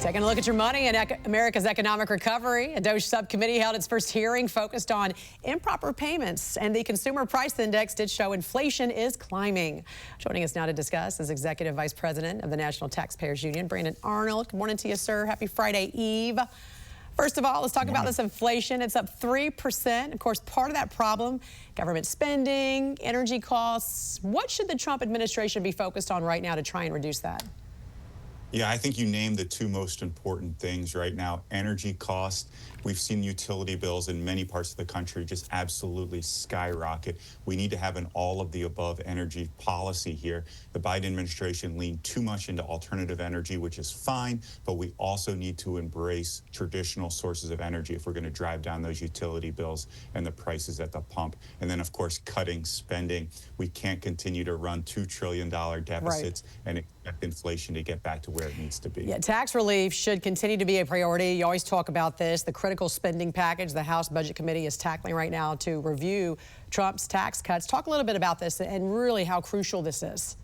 Taking a look at your money and America's economic recovery. A DOGE subcommittee held its first hearing focused on improper payments, and the consumer price index did show inflation is climbing. Joining us now to discuss is Executive Vice President of the National Taxpayers Union, Brandon Arnold. Good morning to you, sir. Happy Friday Eve. First of all, let's talk about this inflation. It's up 3%. Of course, part of that problem, government spending, energy costs. What should the Trump administration be focused on right now to try and reduce that? Yeah, I think you named the two most important things right now. Energy cost. We've seen utility bills in many parts of the country just absolutely skyrocket. We need to have an all-of-the-above energy policy here. The Biden administration leaned too much into alternative energy, which is fine, but we also need to embrace traditional sources of energy if we're going to drive down those utility bills and the prices at the pump. And then, of course, cutting spending. We can't continue to run $2 trillion deficits and expect inflation to get back to where it needs to be. Yeah, tax relief should continue to be a priority. You always talk about this, the critical spending package the House Budget Committee is tackling right now to review Trump's tax cuts. Talk a little bit about this and really how crucial this is.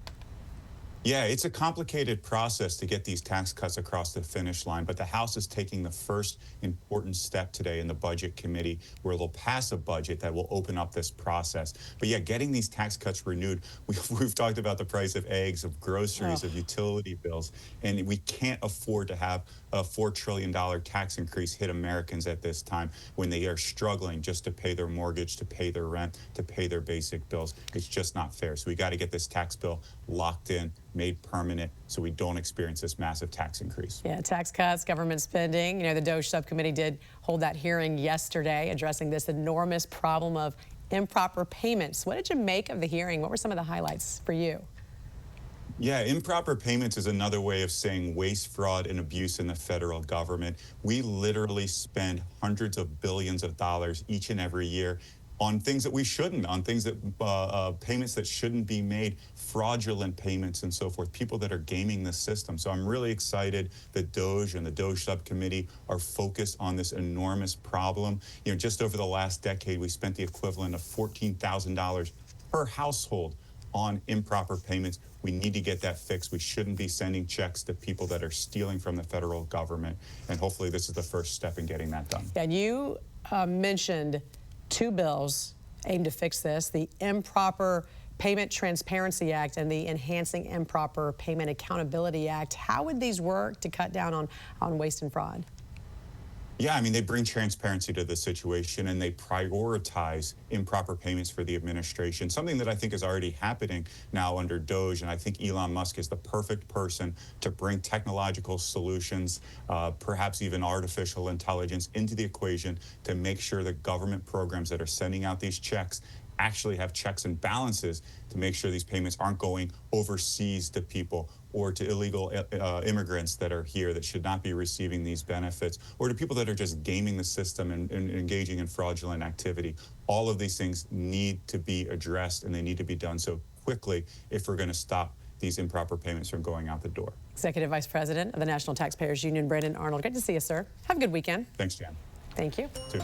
Yeah, it's a complicated process to get these tax cuts across the finish line, but the House is taking the first important step today in the Budget Committee where they'll pass a budget that will open up this process. But yeah, getting these tax cuts renewed, we've talked about the price of eggs, of groceries, of utility bills, and we can't afford to have a $4 trillion tax increase hit Americans at this time when they are struggling just to pay their mortgage, to pay their rent, to pay their basic bills. It's just not fair. So we got to get this tax bill locked in, made permanent, so we don't experience this massive tax increase. Yeah, tax cuts, government spending. You know, the DOGE subcommittee did hold that hearing yesterday addressing this enormous problem of improper payments. What did you make of the hearing? What were some of the highlights for you? Yeah, improper payments is another way of saying waste, fraud, and abuse in the federal government. We literally spend hundreds of billions of dollars each and every year on things that we shouldn't, on things that payments that shouldn't be made, fraudulent payments and so forth, people that are gaming the system. So I'm really excited that DOGE and the DOGE subcommittee are focused on this enormous problem. You know, just over the last decade, we spent the equivalent of $14,000 per household on improper payments. We need to get that fixed. We shouldn't be sending checks to people that are stealing from the federal government. And hopefully this is the first step in getting that done. And you mentioned two bills aimed to fix this, the Improper Payment Transparency Act and the Enhancing Improper Payment Accountability Act. How would these work to cut down on waste and fraud? Yeah, I mean, they bring transparency to the situation and they prioritize improper payments for the administration, something that I think is already happening now under DOGE. And I think Elon Musk is the perfect person to bring technological solutions, perhaps even artificial intelligence into the equation to make sure that government programs that are sending out these checks actually have checks and balances to make sure these payments aren't going overseas to people or to illegal immigrants that are here that should not be receiving these benefits, or to people that are just gaming the system and engaging in fraudulent activity. All of these things need to be addressed, and they need to be done so quickly if we're going to stop these improper payments from going out the door. Executive Vice President of the National Taxpayers Union, Brandon Arnold. Good to see you, sir. Have a good weekend. Thanks, Jan. Thank you. Too.